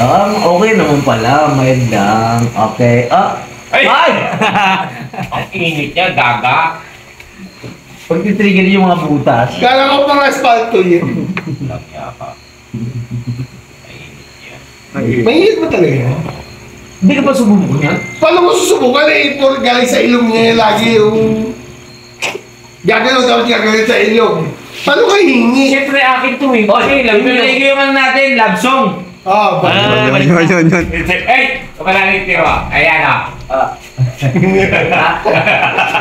Okay naman pala. Mild lang. Okay. Ay! Ang init niya, gaga. Pag titrigger yung mga butas. Kala ko mga asfalto yun. Lagya ka. Mainit ba talaga? Hindi ka pa sububok niya? Paano mo susubukan eh? Puro galing sa ilong niya lagi yung... Gagalaw daw gagaling sa ilong. Paano ka hingi? Siyempre akin to eh. Okay, Bibigay ko yung ano natin, love song. Yun. Hey! Kamalangit niyo. Ayan o.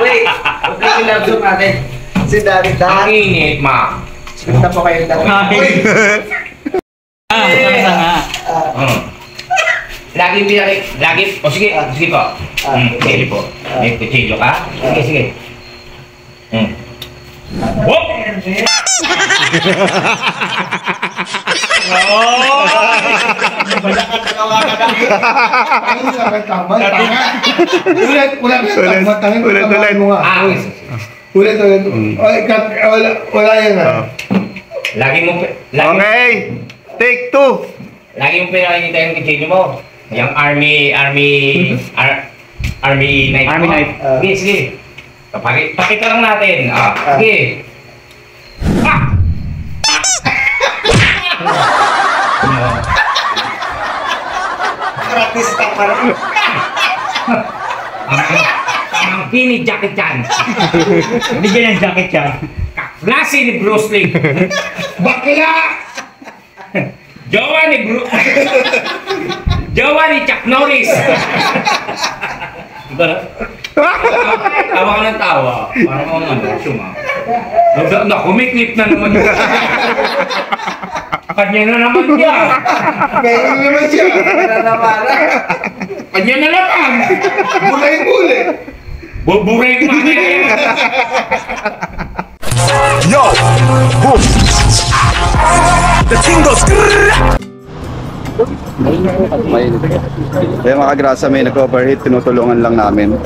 Wait, okay yung love song natin. Si Daddy Ang init, ma. Punta po kayo dati. Uy! Lagi, o sige po. Sige po. May kuchilyo ka? Sige. Whoop! Ulit. Wala yan ah. Lagi mo Okay. Take 2. lagi mo pinakikita yung kuchilyo mo. Yung army knife. Army knife. Sige. Pakita lang natin. Sige. Artista ka rin. Tamang pini Jackie Chan. Bigyan ng jacket yan. Kaklase ni Bruce Lee. Bakla! Jowa ni Chuck Norris. Tawa ka ng tawa. Parang mga suma. Kumiklip na naman yun. Kanya na naman yan. Kaya naman siya. Kanya na naman. Bulay-bulay. Buburay ko mga Yo! Boom! The king goes Kaya mga kagrasa, may nag-overheat, tinutulungan lang namin.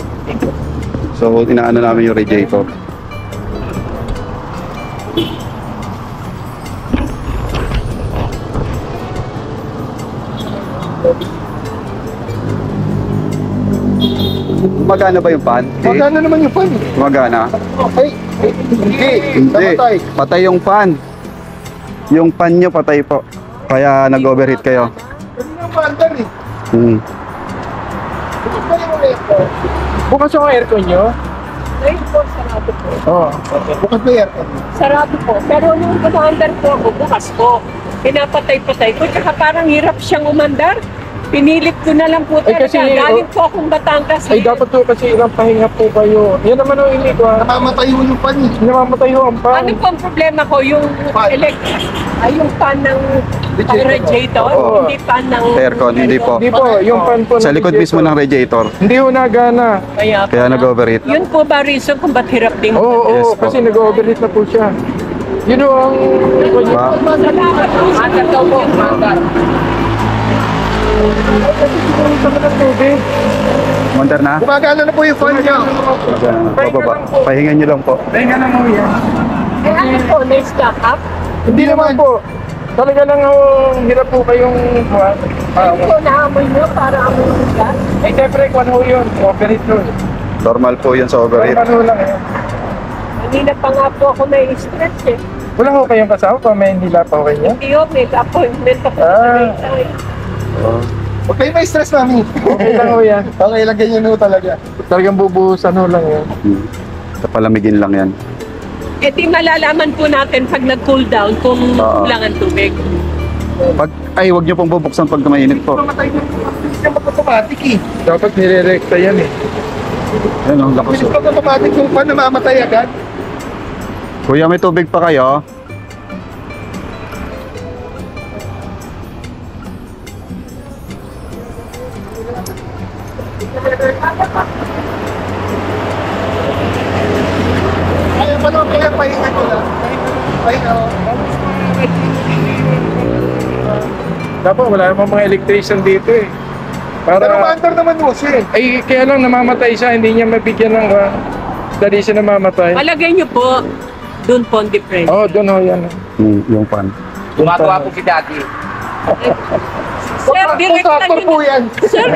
So, inaano namin yung radiator. Gumagana ba yung fan? Magana naman yung fan. Gumagana? Ay, hindi. Namatay. Patay yung fan. Yung fan nyo patay po. Kaya nag-overheat kayo. Hindi na maandar eh. Bukas yung aircon nyo? Ngayon po, sarado po. Oo. Bukas ba yan? Sarado po. Pero nung umandar po ako, bukas po. Pinapatay-patay ko. Tsaka parang hirap siyang umandar. Pinilit ko na lang po Ay, talaga. kasi, Galing po akong Batangas. Ay, dapat po kasi ilang pahinga po kayo. Yan naman ang hindi ko ha. Namamatay mo yung fan eh. Namamatay ho ang pan. Ano po ang problema ko? Yung Fan. yung pan ng radiator, Oo. hindi pan ng Aircon, hindi po. Hindi po, yung pan po. Sa likod mismo ng radiator. Hindi ho nagana. Kaya nag-overheat. Yun po ba reason kung ba't hirap din? Oo, Yes, po. kasi nag-overheat na po siya. Yun ho ang... Ba? Salamat po. Magat daw po. Magat. Mandar na? Gumagana na po yung fan niya. Pababa. Pahingan nyo lang po. Pahinga lang ho yan. Eh ano po, na-stack up? Hindi naman po. Talaga lang ho, hirap po kayong... Ano po, naamoy nyo para amoy nyo gas? Eh, siyempre, kung ano ho yun, overheat yun. Normal po yun sa overheat. Normal ho lang eh. Kanina pa nga po ako na-stretch eh. Wala ho kayong kasama pa, may nila pa ho kayo. Hindi ho, may appointment ako sa Huwag kayo may stress, mami. Okay lang ho yan. Okay lang, ganyan ho talaga. Talagang bubuhusan ho lang yan. Palamigin lang yan. Eh di malalaman po natin pag nag-cool down kung kulang ang tubig. Ay, wag nyo pong bubuksan pag mainit po. Mamatay yung automatic eh. Dapat nire-recta yan eh. Ayun, ang lakas. Pag automatic yung fan, namamatay agad. Kuya, may tubig pa kayo? Ayaw pa naman kaya pahinga ko lang. Pahinga ko. Dapat wala namang mga electrician dito eh. Pero Para... maandar naman mo siya eh. Ay, kaya lang namamatay siya, hindi niya mabigyan ng... dali siya namamatay. Palagay nyo po, doon po ang difference. Oo, doon ho yan. Yung pan. Gumagawa po si Daddy. Sir, direkta Contractor po nyo yan. na. Sir,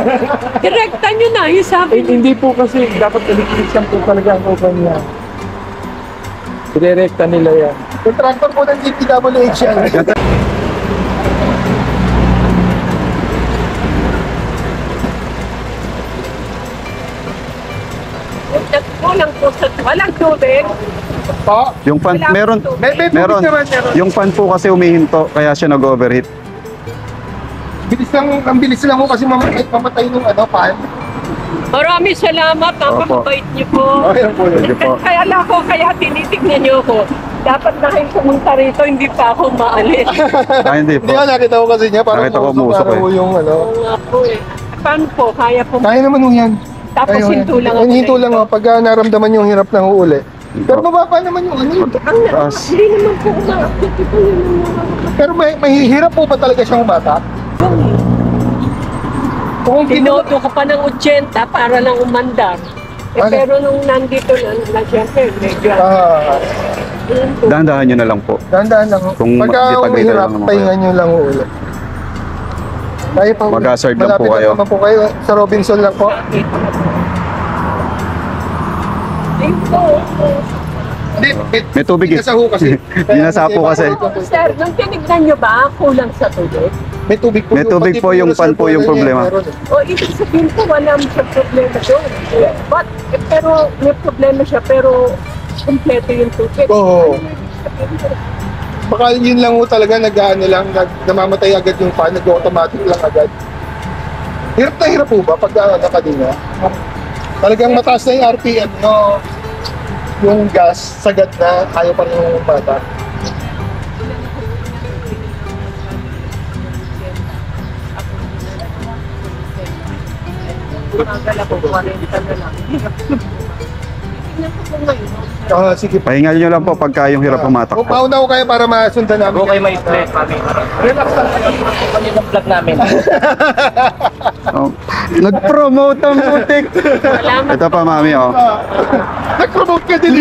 direkta nyo na. Yung sabi Eh, hindi po kasi dapat electrician po talaga ang kumpanya. Direkta nila yan. Contractor po ng DPWH yan. kulang po sa walang tubig. Po. Yung fan, Wala meron. po. May tubig Meron. naman, meron. Yung fan po kasi umihinto, kaya siya nag-overheat. Ang bilis lang po kasi mamatay nung ano, pan. Maraming salamat. Napakabait niyo po. Okay po yun. Sige po. Kaya lang ko, kaya tinitignan niyo ako. Dapat na kayo pumunta rito, hindi pa ako maalis. Ah, hindi Hindi po. ko nakita ko kasi niya. Parang Nakita ko umusok parang eh. yung ano. Oo nga po eh. Paano po? Kaya po. Kaya naman mo yan. Tapos hinto lang ako. Hinto lang ako pag naramdaman yung hirap ng uuli. Pero mababa naman yung ano. Taas. Hindi naman po umaakit. Ito yung Pero may hirap po ba talaga siyang bata? Kung Tinoto ko pa ng 80 para lang umandar. Eh, Ano? pero nung nandito na siyempre, medyo yun po. Dahan-dahan nyo na lang po. dahan-dahan lang. Kung Pagka magtitagay na hirap, lang naman pahinga nyo lang ulit. Tayo pa. Mag-hazard lang po Malapit kayo. naman po kayo. Sa Robinson lang po. Ayun po. Hindi, May tubig eh. Binasaho kasi. Binasapo kasi. Sir, nung tinignan nyo ba, kulang sa tubig? May tubig po. May tubig po, yung pan po yung problema. O ibig sabihin po, wala siya problema doon. But, pero may problema siya, pero kompleto yung tubig. Oo. Ano yung sabihin ko? Baka yun lang po talaga, namamatay agad yung fan, nag-automatic lang agad. Hirap na hirap po ba pag nakadina? Talagang mataas na yung RPM nyo, yung gas, sagad na, ayaw pa rin yung bata. Tumagal ako, 40 na lang. Tingnan ko po ngayon. Sige pa. Pahingal nyo lang po pagka yung hirap pumatak po. Mauna ko kayo para masundan namin. Huwag kayo ma-stress, mami. Relax lang kayo. Ano yung vlog namin? Oh. Nag-promote ang butik. Salamat. Ito pa mami oh. Nag-promote ka din.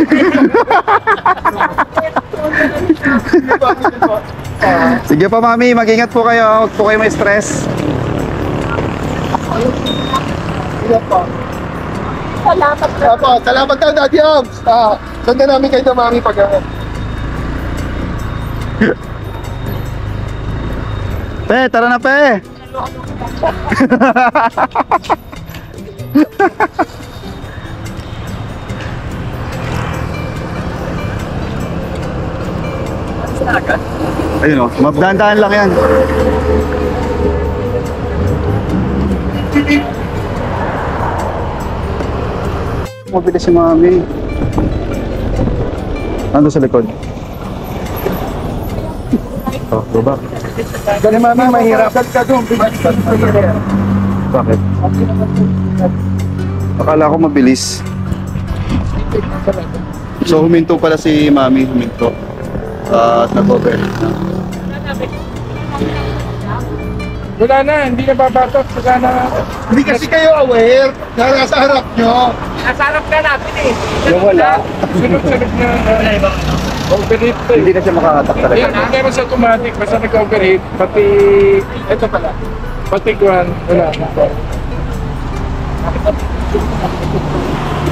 Sige pa mami, mag-ingat po kayo. Huwag po kayo may stress. Salamat na. Salamat na, Daddy Abs. Sundan namin kayo na mami pag Pe, tara na pe. Ayun oh, mabdahan-dahan lang yan. Mabilis si mami. Ando sa likod. Oh, baba. Dali mami, mahirap. Bakit? Akala ko mabilis. So huminto pala si mami, huminto. Nag-over. Wala na, hindi na babatok. Wala na. Hindi kasi kayo aware na nasa harap nyo. Nasarap ka natin eh. Yung wala. Sunod-sunod na overheat to eh. Hindi na siya makakatak talaga. Yan, meron sa automatic, basta nag-overheat, pati, ito pala, pati kuhan, wala.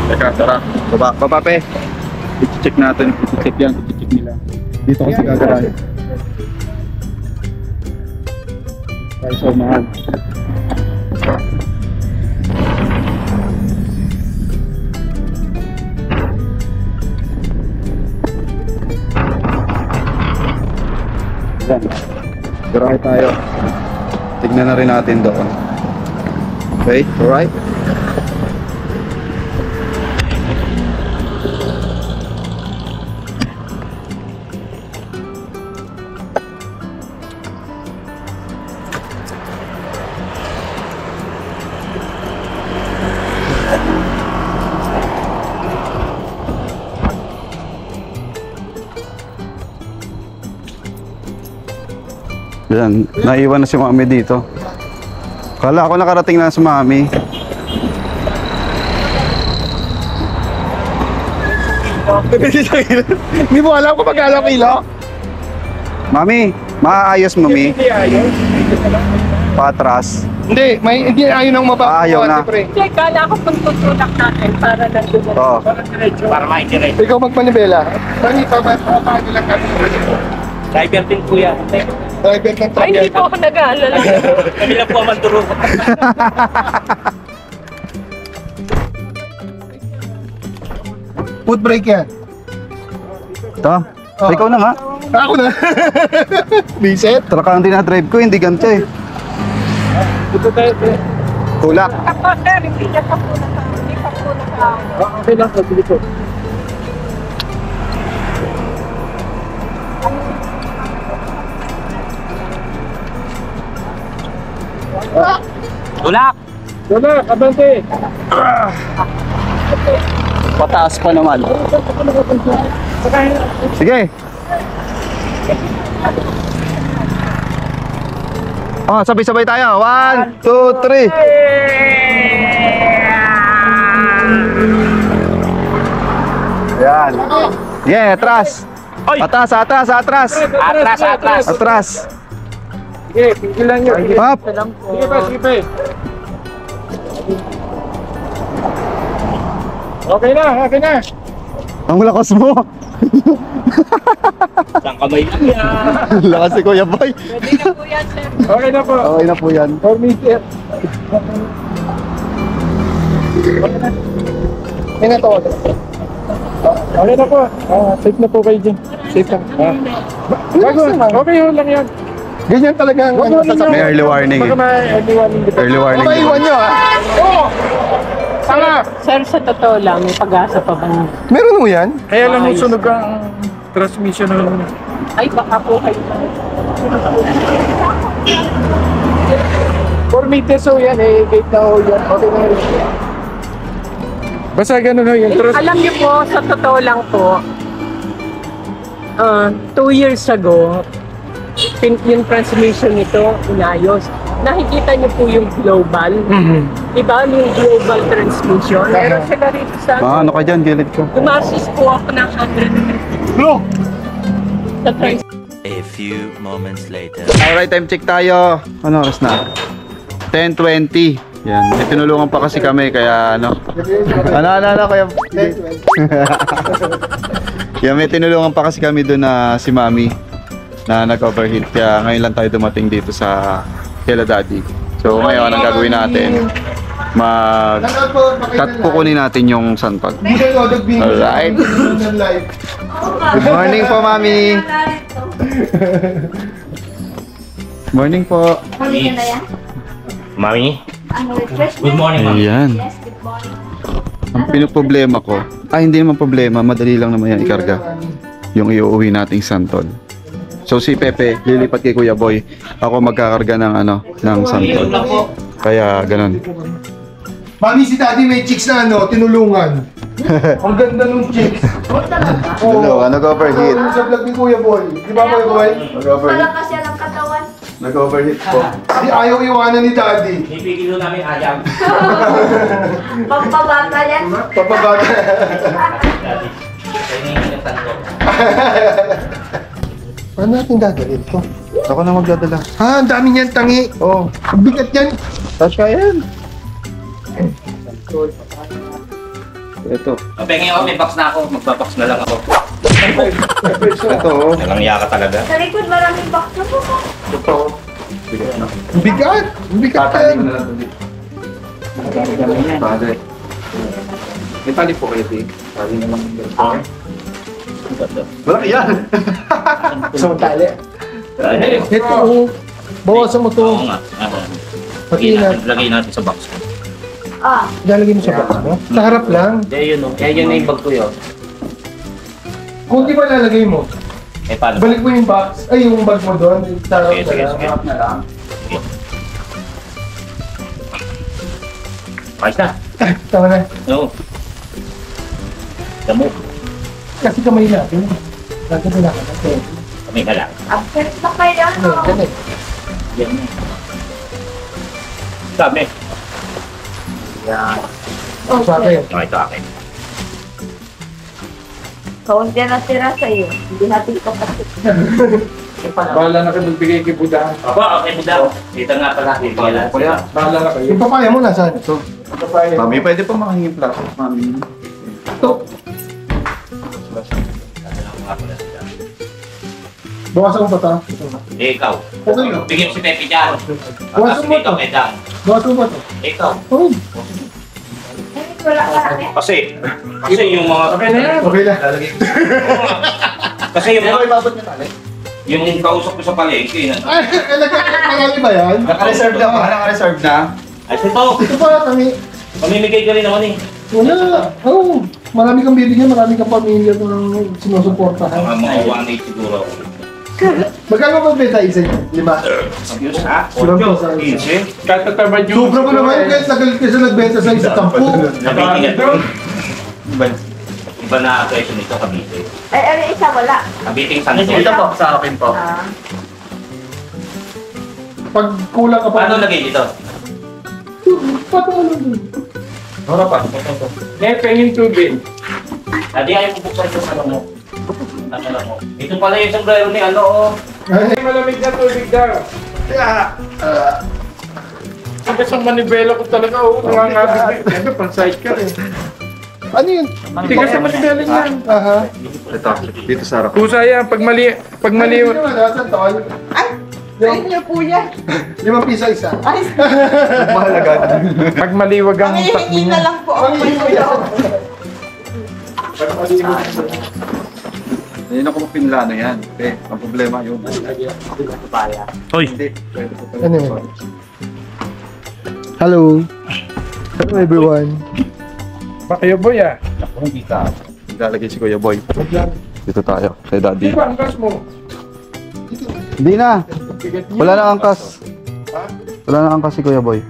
Teka, tara. Baba pe. I-check natin. I-check yan. I-check nila. Dito kasi gagarahin. Ay, so mahal. Yan. Garahe tayo. Tignan na rin natin doon. Okay, alright. Yan, naiwan na si mami dito. Kala ko nakarating na si mami. Hindi mo alam kung magkano kilo? Mami, maayos mami. Hindi ayaw. Patras. Hindi ayaw nang mababa. Ayaw na. Hindi, kala ko kung tutulak natin para nandun. Oo. Para maindirect. Ikaw magmanibela. Mami, paano lang kami. Driver din po yan. Driver ng truck Ay, hindi yan. po ako nag-aalala. Kami lang po ang manduro. Foot brake yan. Ito. Oh. Ikaw na nga. Ako na. Biset. Truck ang dinadrive ko, hindi ganito eh. Ito tayo. Tulak. Kapag hindi niya pa po hindi pa po Okay lang, sabili ko. Tulak! Wala, abante. Pataas pa naman. Sige. Oh, sabay-sabay tayo. 1, 2, 3. Yan. Yeah, atras. Atras, atras, atras. Atras, atras! Atras. Sige, pigilan nyo. Sige. Up. Sige pa, sige pa. Okay na, okay na. Ang lakas mo. Isang kamay lang yan. Lakas si Kuya Boy. Pwede na po yan, sir. Okay na po. Okay na po yan. 4 meter. May nato. Okay na po. Safe na po kayo dyan. Safe lang. Bago, okay yun lang yan. Ganyan talaga ang Wag mo lang May yun. early warning Baka eh. may early warning. Early warning. Maiwan nyo ha. Oo! Tama! Sir, sa totoo lang, may pag-asa pa ba? Meron mo yan? Kaya lang sunog ang transmission ng... Ay, baka po kayo. 4 meters so yan eh. Gate na ho yan. Okay na rin. Basta ganun ho yung Alam niyo po, sa totoo lang po, 2 years ago, yung transmission nito, inayos. Nakikita niyo po yung global. Diba? Yung global transmission. Meron sila rito sa... Ano ka dyan, gilid ko. Gumasis po ako ng 150 Look! sa trans... A few moments later. Alright, time check tayo. Ano oras na? 10:20. Yan, may tinulungan pa kasi kami kaya ano. Ano kaya. Yan, may tinulungan pa kasi kami doon na si Mami na nag-overheat kaya ngayon lang tayo dumating dito sa Kela Daddy. So ngayon ang gagawin natin, kukunin natin yung santol. Alright. Good morning po, Mami. Morning po. Mami, Refreshment. good morning, ma'am. Ayan. Yes, good morning. Ang pinoproblema ko, hindi naman problema, madali lang naman yan ikarga. Yung iuuwi nating santol. So si Pepe, lilipat kay Kuya Boy. Ako magkakarga ng ng santol. Kaya ganun. Mami, si Daddy may chicks na tinulungan. Ang ganda nung chicks. Hello, nag-overheat. Sa vlog ni Kuya Boy. Di ba, Kuya Boy? Nag-overheat. Malakas yan ang katawan. Nag-overheat po. Di ayaw iwanan ni Daddy. Ipigil doon namin ayaw. Pampabata yan. Papabata. Daddy. Kaya yung tanto. Paano natin dadalhin to? Ako na magdadala. Ha, ang dami niyan tangi. Oh, Ang bigat yan. Tasha yan. Ito. Pengin ako, may box na ako. Magbabox na lang ako. Ito oh. Nalangya ka talaga. Sa likod maraming box na po. Ito. Ang bigat. Ang bigat yan. na lang ulit. Padre. May tali po kayo, Tik. Tali naman. Wala yan. Sa tali. Ito, bawasan mo to. Oo nga. Pati na. Lagay natin sa box. Ilalagay mo sa box mo. Sa harap lang. Kaya yun o. Kaya yun na yung bag ko yun. Kung di ba lalagay mo, Eh paano? balik mo yung box. Ay, yung bag mo doon. Sa harap Sige, na sige, lang. sige. Ayos na. Tama na. Oo. Damo. Kasi kamay natin. Lagyan na natin. Kami ka lang. Ang sarap na kaya. Ganun. Yan na. Dami. Sa akin. Okay, ito akin. Kaunti na tira sa'yo. Hindi natin kapatid. Bahala na kayo magbigay kay Buddha. Aba, okay mo daw. Dito nga pala. Bahala na kayo. Yung papaya mo nasaan? Ito. Papaya. Mami, pwede pa makahingin plastic, mami. Ito. Bawasan mo ba ito? Eh, ikaw. Okay lang. Bigyan mo si Pepe dyan. Bawasan mo ito. Kay Dan. Bawasan mo ba ito? Ikaw. Oh, Wala ka na. Kasi yung mga... Okay na yan. okay lang. Kasi yung mga... ibabot niya tali. Yung kausap ko sa palengke. Ay, marami ba yan? Naka-reserve na ba? Naka-reserve na? Ay, ito. Ito pa kami. Pamimigay ka rin naman eh. Wala. Oo. Marami kang bibigyan, marami kang pamilya ng sinusuportahan. Mga 1.8 siguro. Magkano ba benta isa niya? 5? Serious ha? Sobrang 15? Katatamad yung... Sobra mo naman kahit nagalit kasi nagbenta sa isa 10. Nabitin ito. Iba na presyo nito, kabiting. Ay, isa wala. Kabiting santo. Ito po, sa akin po. Pag kulang ka pa. Paano lagay dito? Patalo din. Harapan. Eh, pengin tubig. Hindi ayaw mo buksan yung ano mo. Ano mo. Ito pala yung sombrero ni ano oh. Ay, malamig na tubig daw. Sabi sa manibela ko talaga, nangangabig. Siyempre, pang-sidecar eh. Ano yun? Tigas sa manibela niyan. Aha. Ito, dito sa harap. Kusa yan, pag mali... Ay, hindi naman, nasa tol. Ayun niyo po yan. 5 piso isa. Ay, Mahalaga. Pag maliwag ang takbo nangihingi na niya. lang po ako manuyo. Pag maliwag. Hindi na kung pinlano yan. Eh, ang problema yun. Hoy. Hindi. Ano yun? Hello. Hello everyone. Bakayo boy ah. Ako hindi ka. Ilalagay si Kuya Boy. Dito tayo, kay Daddy. Di ba ang gas mo? Hindi na. Wala na angkas. Wala na angkas si Kuya Boy.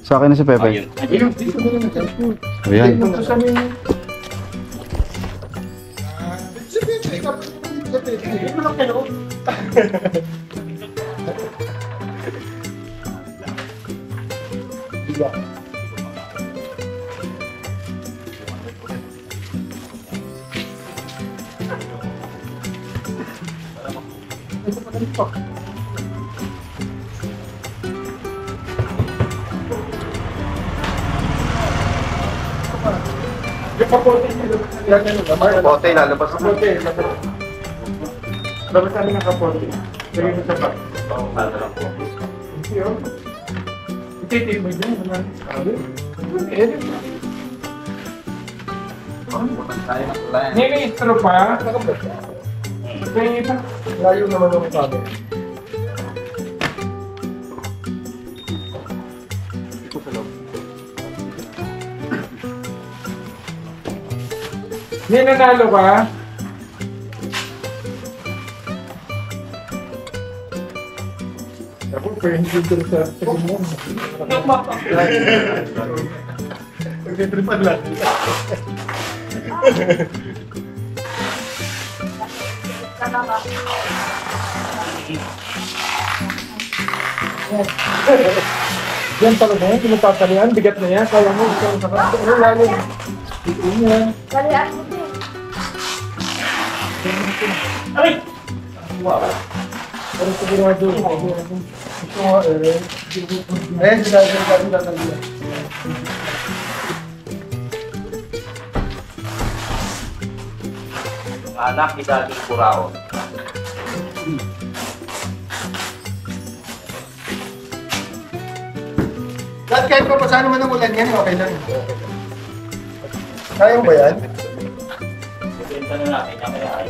Sa akin na si Pepe. Ayun. Ayun, dito mo na nag-alcohol. Ayan. Dito sa amin. Yung kapote niya, yan ano, naman. Bote, lalabas na. Kapote, labas namin ng kapote. Lagay mo sa bag. Hindi oh. Ititig mo dyan, naman. Eh, may intro pa. May iba. Layo naman ang sabi. May nanalo ka? Ako, pero hindi dito sa ganyan. Nagtitripan lang. Yan talaga yan, pinapatalian, bigat na yan. Kaya mo, ikaw sa kanto. Ano lalo? Ito yan. Kalian mo din. Pero sigurado. Ito nga eh. Eh, sinabi. Anak ni Daddy Kurao. Kahit pa paano man ang ulan yan, okay lang. Kaya mo ba yan? Benta na natin niya kaya ay.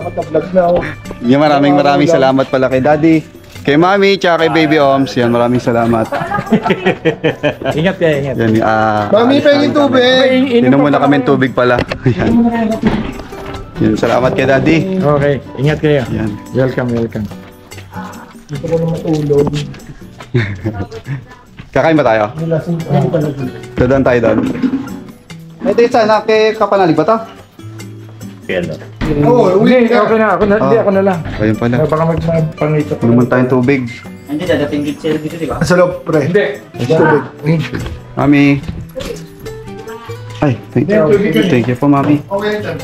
nakaka-vlog na ako. Yan, maraming salamat pala kay Daddy, kay Mami, tsaka kay Baby Oms. Yan, maraming salamat. Ingat kayo, ingat. Yan, Mami, pahingin tubig! Inom muna kami tubig pala. Yan. Yan, salamat kay Daddy. Okay, ingat kayo. Yan. Welcome, welcome. Dito ko na matulog. Kakain ba tayo? Nilasing ko pala. Dadaan tayo doon. Ito yung sana, kay Kapanalig ba to? Oo, uli Hindi, ka. okay na. Ako na lang. Ayun pala. Baka magpangito pa. Inuman tayong tubig. Hindi, dadating git sila dito, di ba? Sa loob, pre. Hindi. Tubig. Mami. Ay, thank you po, Mami. Okay, dyan.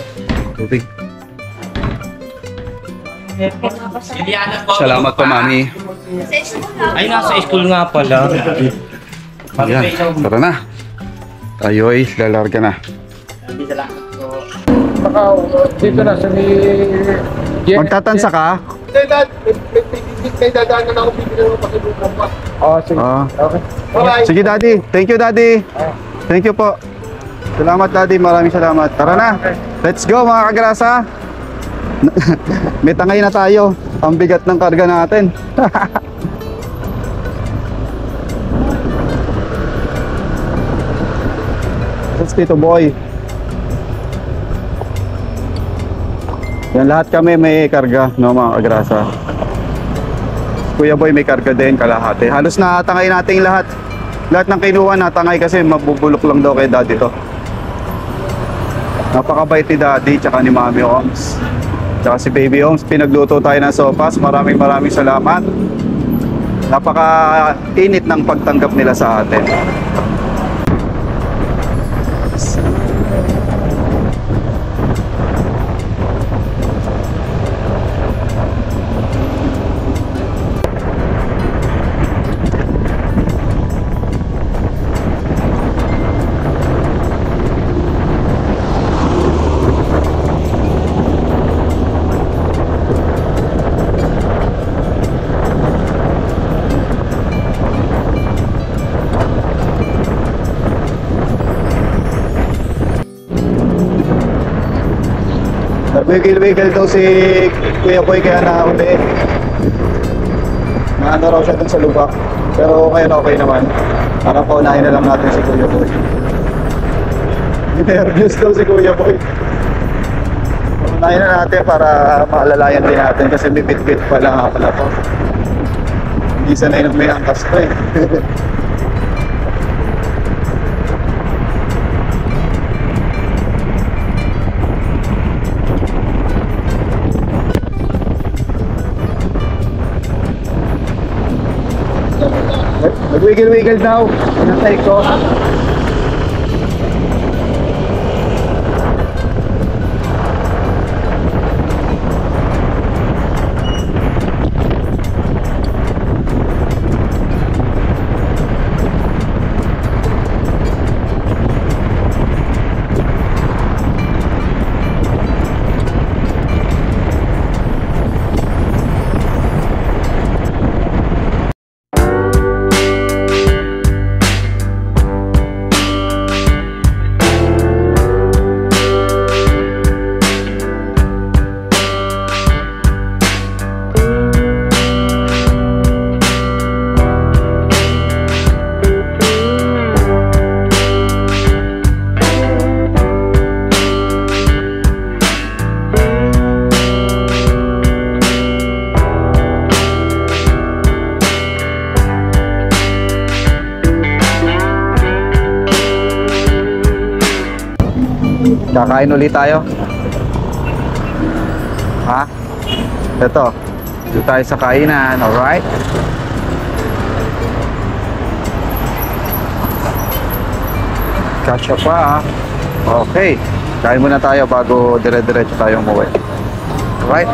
Tubig. Salamat po, Mami. Ay, nasa school nga pala. Ayan, tara na. Tayo ay lalarga na. Baka dito na sa may... Magtatansa ka? Hindi, Dad. May dadaan na ako bibili ng pakilugan pa. Oh, sige. Okay. Bye-bye. Sige, Daddy. Thank you, Daddy. Thank you po. Salamat, Daddy. Maraming salamat. Tara na. Let's go, mga kagrasa. May tangay na tayo. Ang bigat ng karga natin. Let's Tito Boy. Yan, lahat kami may karga, no, mga kagrasa. Kuya Boy may karga din, kalahati. Halos natangay nating lahat. Lahat ng kinuha natangay kasi mabubulok lang daw kay Daddy to. Napakabait ni Daddy, tsaka ni Mami Oms. Tsaka si Baby Oms, pinagluto tayo ng sopas. Maraming salamat. Napaka-init ng pagtanggap nila sa atin. Wiggle-wiggle daw si Kuya Boy kaya na-uli. Naano raw siya dun sa lubak. Pero okay naman. Parang paunahin na lang natin si Kuya Boy. Nervous daw si Kuya Boy. Paunahin na natin para maalalayan din natin kasi may bit-bit pa lang pala po. Hindi sanay may angkas ko eh. Nag-wiggle-wiggle daw. Pinatay ko. Kakain ulit tayo. Ha? Ito. Dito tayo sa kainan. Alright? Kasya pa. Okay. Kain muna tayo bago dire-diretso tayo umuwi. Alright?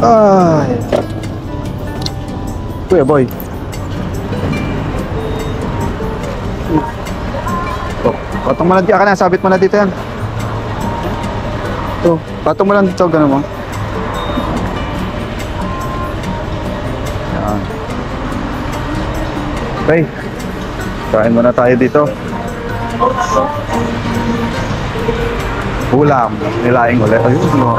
Ay. Kuya Boy. Patong mo lang dito. Aka na, sabit mo na dito yan. Ito, patong mo lang dito. Ganun mo. Yan. Okay. Kain muna tayo dito. Ulam. Nilaing ulit. Ayun, no.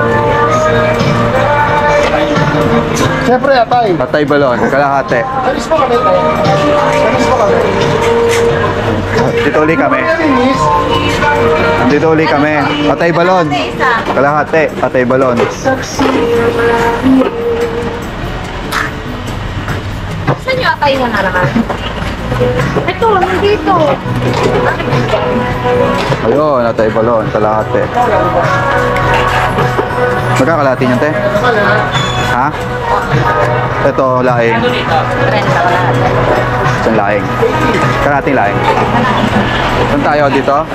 Siyempre, atay. Patay balon. Kalahati. Alis mo kami tayo. Alis mo kami. Dito uli kami. Dito uli kami. Patay balon. Kalahati. Patay balon. Saan yung atay mo na naman? Ito, nandito. Ayun, patay balon. Kalahati. Magkakalahati niyan, te? Ha? Ito, laing. Isang laing. Kalahating laing. Saan tayo dito?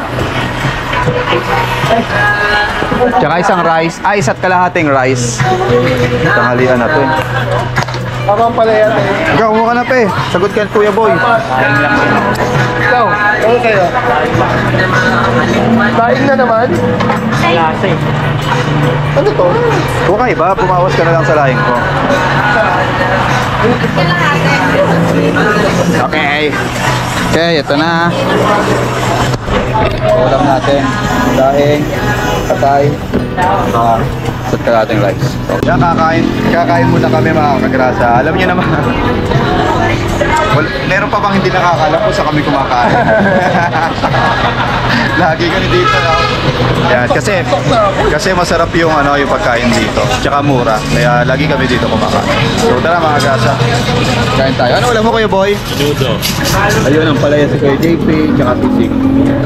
Tsaka isang rice. Isa't kalahating rice. Tanghalian na to eh. Tamang pala yan eh. Ikaw, umuha ka na pe. Sagot ka Kuya Boy. Ikaw, ano kayo? Laing na naman? Lasa eh. Ano to? Kung kayo ba, pumawas ka na lang sa laing ko. Okay. Okay, ito na. Ulam natin. Laing, patay, at kalating rice. So, yan, kakain muna kami mga kagrasa. Alam niyo naman. Meron pa bang hindi nakakalam kung saan kami kumakain? Lagi kami dito, no? Yan, kasi masarap yung yung pagkain dito. Tsaka mura. Kaya lagi kami dito kumakain. So tara mga kagrasa. Kain tayo. Ano ulam mo Kuya Boy? Nudo. Ayun ang palaya si Kuya JP, tsaka pisik.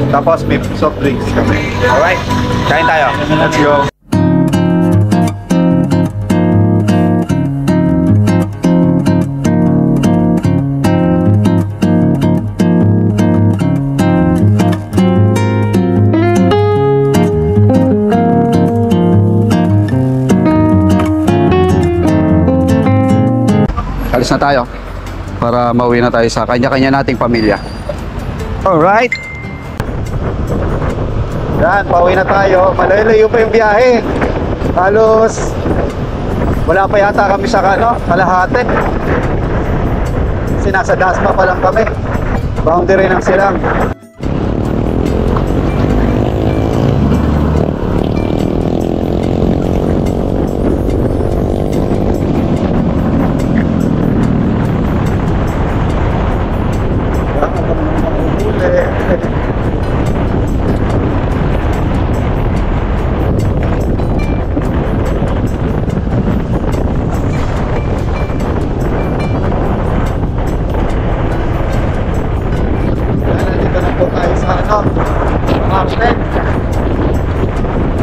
Tapos may soft drinks kami. Alright, kain tayo. Let's go. Alis na tayo para mauwi na tayo sa kanya-kanya nating pamilya. Alright. Yan, pauwi na tayo. Malayo pa yung biyahe. Halos wala pa yata kami sa kalahati. Kasi nasa Dasma pa lang kami. Boundary ng Silang.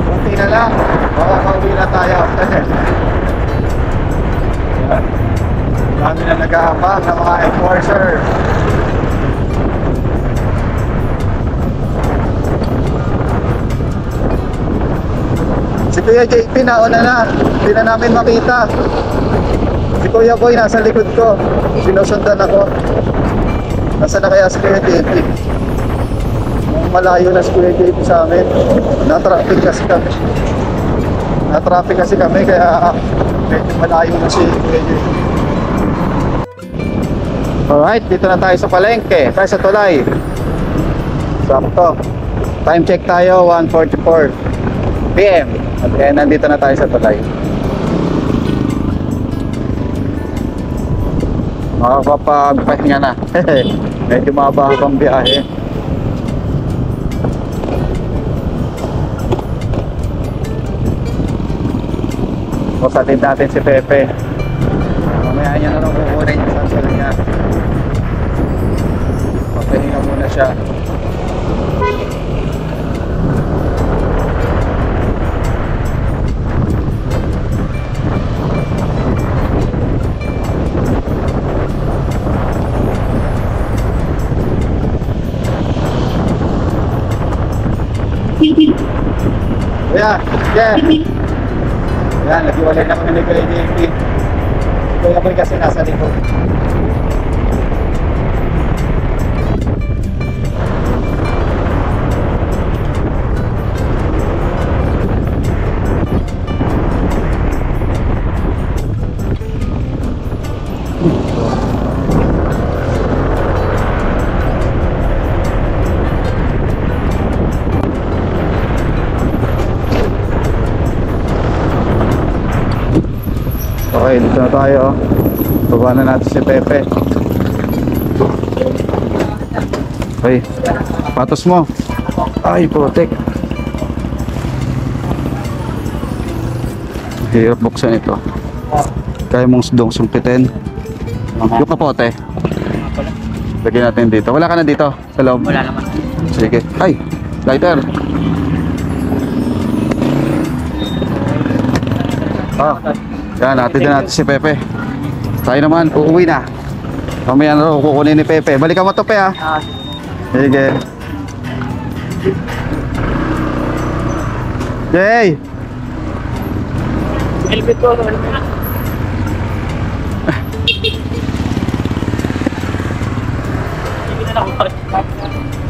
Kunti na lang, makakauwi na tayo. Dami na nag-aabang ng mga enforcer. Si Kuya JP nauna na, hindi na namin makita. Si Kuya Boy nasa likod ko, sinusundan ako. Nasaan na kaya si Kuya JP? Malayo na si Kuya JP sa amin. Na-traffic kasi kami kaya medyo malayo na si Kuya JP. Alright, dito na tayo sa palengke, tayo sa tulay. Sakto. Time check tayo, 1:44 PM. Okay, nandito na tayo sa tulay. Makakapagpahinga na. Medyo mababa pang biyahe. Kusatin natin si Pepe. Mamaya niya na lang kukunin yung sansal niya. Papahinga muna siya. Yeah, yeah. Yan, nag-iwalay na kami ni Kuya JP. Kuya Boy kasi nasa likod. Okay, dito na tayo. Baba na natin si Pepe. Okay, patos mo. Ay, protect. Hirap buksan ito. Kaya mong sungkitin. Yung kapote. Lagyan natin dito. Wala ka na dito sa loob? Wala naman. Sige. Ay, lighter. Yan, natin din natin si Pepe. Tayo naman, uuwi na. Mamaya na rin, kukunin ni Pepe. Balikan mo to, Pe, ha? Sige. Yay! Helmet ko, helmet.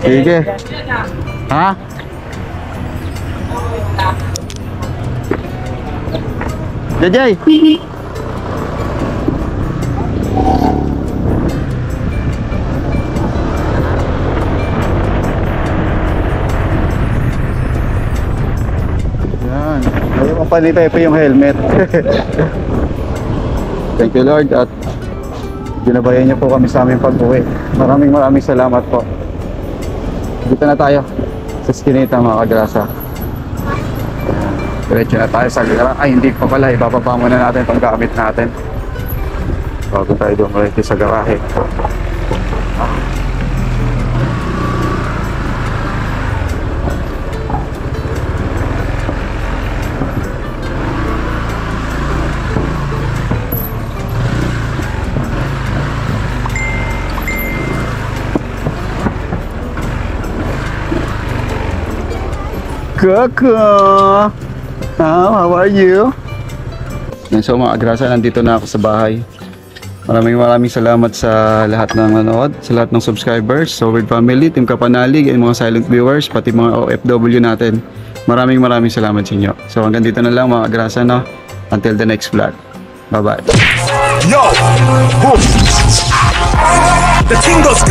Sige. Ha? Jajay! Yan. Ayaw pa ni Pepe yung helmet. Thank you, Lord, at ginabayan niyo po kami sa aming pag-uwi. Maraming salamat po. Dito na tayo sa Skinita, mga kagrasa. Diretso na tayo sa garahe. Ay, hindi pa pala. Ibababa muna natin itong gamit natin bago tayo dumiretso sa garahe. Coco! How are you? So mga agrasa, nandito na ako sa bahay. Maraming salamat sa lahat ng nanood, sa lahat ng subscribers, sa Word Family, Team Kapanalig, and mga silent viewers, pati mga OFW natin. Maraming salamat sa inyo. So hanggang dito na lang mga agrasa, no? Until the next vlog. Bye-bye. Yo! Boom! The thing goes.